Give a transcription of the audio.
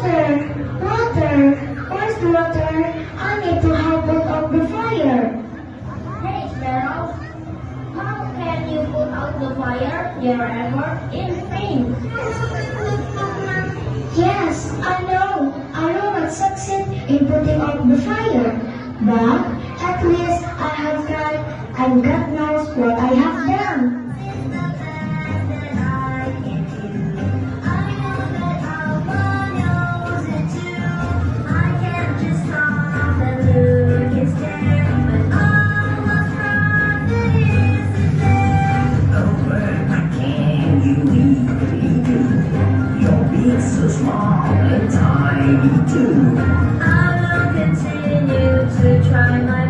Water! Where's the water? I need to help put out the fire. Hey, Sparrow. How can you put out the fire? Your effort is vain. Yes, I know. I will not succeed in putting out the fire. But at least I have tried, and God knows what I have done. So small and tiny too. I will continue to try my